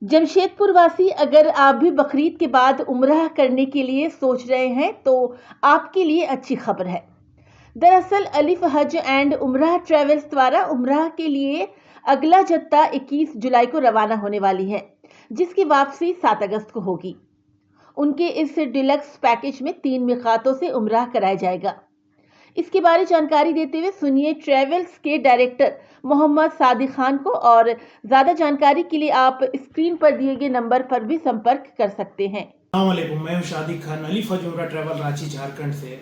जमशेदपुर वासी, अगर आप भी बकरीद के बाद उम्राह करने के लिए सोच रहे हैं तो आपके लिए अच्छी खबर है। दरअसल अलिफ हज एंड उम्राह ट्रेवल्स द्वारा उम्राह के लिए अगला जत्था 21 जुलाई को रवाना होने वाली है, जिसकी वापसी 7 अगस्त को होगी। उनके इस डिलक्स पैकेज में 3 मिकातों से उम्राह कराया जाएगा। इसके बारे में जानकारी देते हुए सुनिए ट्रेवल्स के डायरेक्टर मोहम्मद सादिक खान को। और ज्यादा जानकारी के लिए आप स्क्रीन पर दिए गए नंबर पर भी संपर्क कर सकते हैं। अस्सलामुअलैकुम, मैं हूं शादिक खान, अलिफ हज उम्रा ट्रैवल रांची झारखंड से।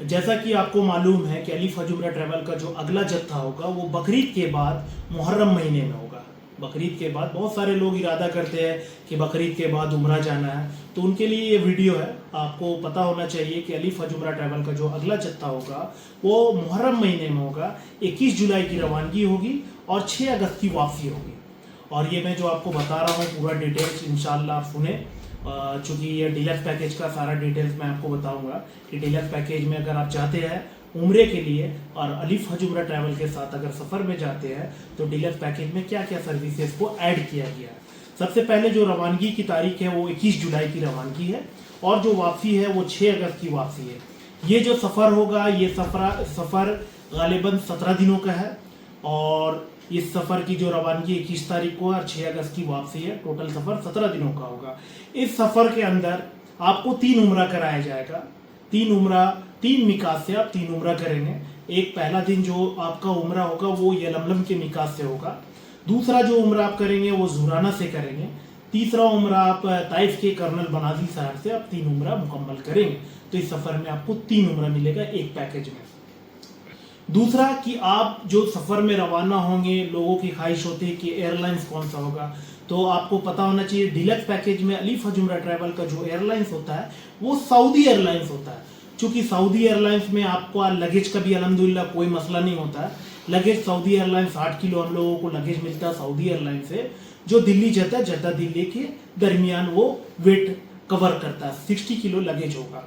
जैसा कि आपको मालूम है कि अलिफ हज उम्रा ट्रैवल का जो अगला जत्था होगा वो बकरीद के बाद मुहर्रम महीने में होगा। बकरीद के बाद बहुत सारे लोग इरादा करते हैं कि बकरीद के बाद उम्रा जाना है, तो उनके लिए ये वीडियो है। आपको पता होना चाहिए कि अलिफ हज उम्रा ट्रैवल का जो अगला जत्था होगा वो मुहर्रम महीने में होगा। 21 जुलाई की रवानगी होगी और 6 अगस्त की वापसी होगी। और ये मैं जो आपको बता रहा हूँ पूरा डिटेल्स इंशाल्लाह आप सुने, चूँकि ये डीलक्स पैकेज का सारा डिटेल्स मैं आपको बताऊंगा कि डीलक्स पैकेज में अगर आप चाहते हैं उम्रे के लिए और अलिफ हज उम्रा ट्रैवल के साथ अगर सफ़र में जाते हैं तो डीलक्स पैकेज में क्या क्या सर्विसेज को ऐड किया गया है। सबसे पहले जो रवानगी की तारीख है वो 21 जुलाई की रवानगी है और जो वापसी है वो 6 अगस्त की वापसी है। ये जो सफ़र होगा ये सफ़र गालिबन 17 दिनों का है और इस सफ़र की जो रवानगी 21 तारीख को और 6 अगस्त की वापसी है। टोटल सफ़र 17 दिनों का होगा। इस सफ़र के अंदर आपको 3 उम्रा कराया जाएगा। 3 मिकात से आप 3 उम्रा करेंगे। एक पहला दिन जो आपका उम्रा होगा वो यलमलम के मिकात से होगा। दूसरा जो उम्रा आप करेंगे वो जुराना से करेंगे। तीसरा उम्रा आप ताइफ के कर्नल बनाजी शहर से आप 3 उम्रा मुकम्मल करेंगे। तो इस सफ़र में आपको 3 उम्रा मिलेगा एक पैकेज में। दूसरा कि आप जो सफ़र में रवाना होंगे, लोगों की ख्वाहिश होती है कि एयरलाइंस कौन सा होगा, तो आपको पता होना चाहिए डीलक्स पैकेज में अलिफ हज उम्रा ट्रैवल का जो एयरलाइंस होता है वो सऊदी एयरलाइंस होता है। चूँकि सऊदी एयरलाइंस में आपको लगेज का भी अल्हम्दुलिल्लाह कोई मसला नहीं होता है। लगेज सऊदी एयरलाइंस 8 किलो हम लोगों को लगेज मिलता है सऊदी एयरलाइंस से, जो दिल्ली जद्दा दिल्ली के दरमियान वो वेट कवर करता है। 60 किलो लगेज होगा।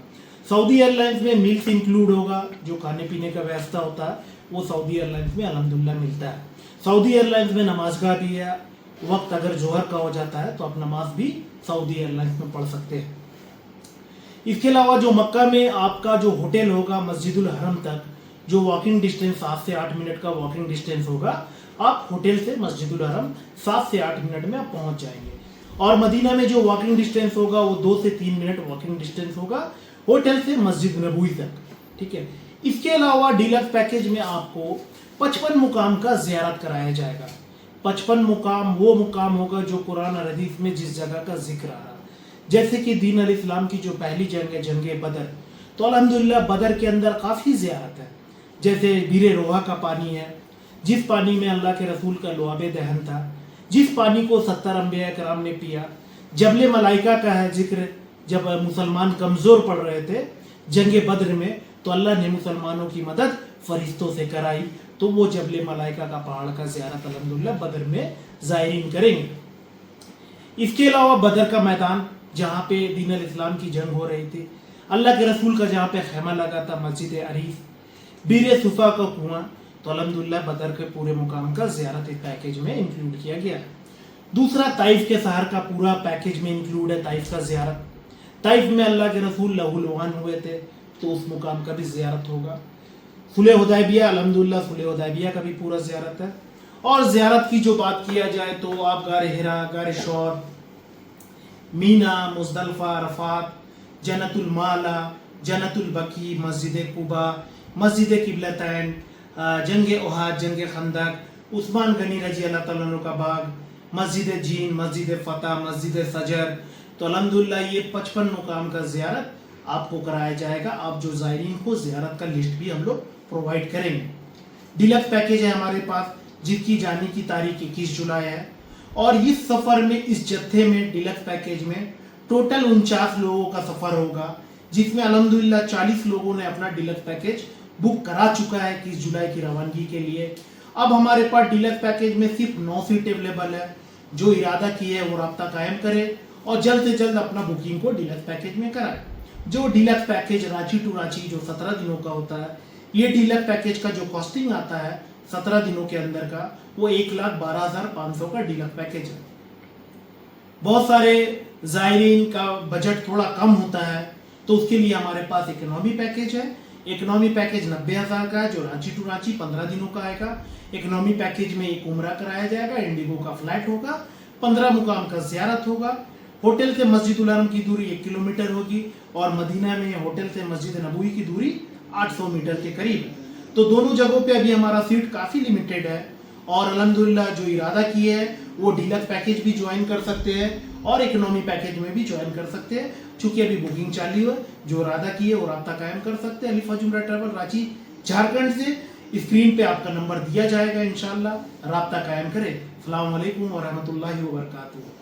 सऊदी एयरलाइंस में मील्स इंक्लूड होगा, जो खाने पीने का व्यवस्था होता है वो सऊदी एयरलाइंस में अल्हम्दुलिल्लाह मिलता है। सऊदी एयरलाइंस में नमाजगाह भी है। वक्त अगर जोहर का हो जाता है तो आप नमाज भी सऊदी एयरलाइंस में पढ़ सकते हैं। इसके अलावा जो मक्का में आपका जो होटल होगा मस्जिदुल हरम तक जो वॉकिंग डिस्टेंस 7 से 8 मिनट का वॉकिंग डिस्टेंस होगा, आप होटल से मस्जिदुल हरम 7 से 8 मिनट में आप पहुंच जाएंगे। और मदीना में जो वॉकिंग डिस्टेंस होगा वो 2 से 3 मिनट वॉकिंग डिस्टेंस होगा होटल से मस्जिद नबवी तक। ठीक है। इसके अलावा डीलक्स पैकेज में आपको 55 मुकाम का ज़ियारत कराया जाएगा। 55 मुकाम वो मुकाम होगा जो कुरान और हदीस में जिस जगह का जिक्र आ रहा है। जैसे कि दीन अल इस्लाम की जो पहली जंग है जंग बदर, तो अल्हम्दुलिल्लाह बदर के अंदर काफ़ी ज़ियारत है। जैसे बीरे रोहा का पानी है, जिस पानी में अल्लाह के रसूल का लुआबे दहन था, जिस पानी को 70 अंबिया कराम ने पिया। जबले मलाइका का है जिक्र, जब मुसलमान कमज़ोर पड़ रहे थे जंग बद्र में तो अल्लाह ने मुसलमानों की मदद फरिश्तों से कराई। तो वो जबले मलाइका का पहाड़ का ज़ियारत अल्हम्दुलिल्लाह बद्र में ज़ायरीन करेंगे। इसके अलावा बदर का मैदान जहाँ पे दीन अल इस्लाम की जंग हो रही थी, अल्लाह के रसूल का जहाँ पे खैमा लगा था मस्जिद अरीफ, बीर सुफा का कुआं, तो अल्हम्दुलिल्लाह बदर के पूरे मुकाम का ज़ियारत इस पैकेज में इंक्लूड किया गया है। दूसरा ताइफ के शहर का पूरा पैकेज में इंक्लूड है ताइफ का ज़ियारत। ताइफ में अल्लाह के रसूल लहुलवान हुए थे तो उस मुकाम का भी ज़ियारत होगा। सुलह हुदैबिया, अल्हम्दुलिल्लाह सुलह हुदैबिया का भी पूरा ज़ियारत है। और ज़ियारत की जो बात किया जाए तो आप गारे हिरा, गारे शौर, मीना, मुज़दलिफ़ा, अरफ़ात, जन्नतुल माला, जन्नतुल बकी, मस्जिद कुबा, मस्जिद किबलतैन, जंग उहद, जंग खंदक, उस्मान गनी रजी अल्लाह तआला अन्हु का बाग, मस्जिद जीन, मस्जिद फ़तह, मस्जिद सजर। तो अल्हम्दुलिल्लाह ये 55 मुकाम का ज़ियारत आपको कराया जाएगा। आप जो ज़ायरीन को ज़ियारत का लिस्ट भी हम लोग प्रोवाइड करेंगे। डीलक्स पैकेज है हमारे पास जिसकी जाने की तारीख 21 जुलाई है और इस सफ़र में इस जत्थे में डीलक्स पैकेज में टोटल 49 लोगों का सफ़र होगा, जिसमें अल्हम्दुलिल्लाह 40 लोगों ने अपना डीलक्स पैकेज बुक करा चुका है 21 जुलाई की रवानगी के लिए। अब हमारे पास डीलक्स पैकेज में सिर्फ 9 सीट अवेलेबल है। जो इरादा किए है वो राब्ता कायम करे और जल्द से जल्द अपना बुकिंग को डीलक्स पैकेज में कराए। जो deluxe package Ranchi to Ranchi जो 17 दिनों का होता है, ये डीलक्स पैकेज का जो कॉस्टिंग आता है 17 दिनों के अंदर का वो 1,12,500 का डीलक्स पैकेज है। बहुत सारे ज़ायरीन का बजट थोड़ा कम होता है, तो उसके लिए हमारे पास इकोनॉमी पैकेज है। इकोनॉमी पैकेज 90,000 का है, जो रांची टू रांची 15 दिनों का आएगा। इकोनॉमी पैकेज में एक उम्रा कराया जाएगा, इंडिगो का फ्लाइट होगा, 15 मुकाम का ज़ियारत होगा। होटल से मस्जिदुल हरम की दूरी 1 किलोमीटर होगी और मदीना में होटल से मस्जिद नबवी की दूरी 800 मीटर के करीब है। तो दोनों जगहों पे अभी हमारा सीट काफ़ी लिमिटेड है और अल्हम्दुलिल्लाह जो इरादा किए है वो डीलक्स पैकेज भी ज्वाइन कर सकते हैं और इकोनॉमी पैकेज में भी ज्वाइन कर सकते हैं। चूंकि अभी बुकिंग चालू है, जो इरादा किए वो राब्ता कायम कर सकते हैं। अलिफ हज उम्रा ट्रैवल रांची झारखंड से। स्क्रीन पे आपका नंबर दिया जाएगा, इंशाल्लाह राब्ता कायम करें। अस्सलाम वालेकुम व रहमतुल्लाहि व बरकातुहू।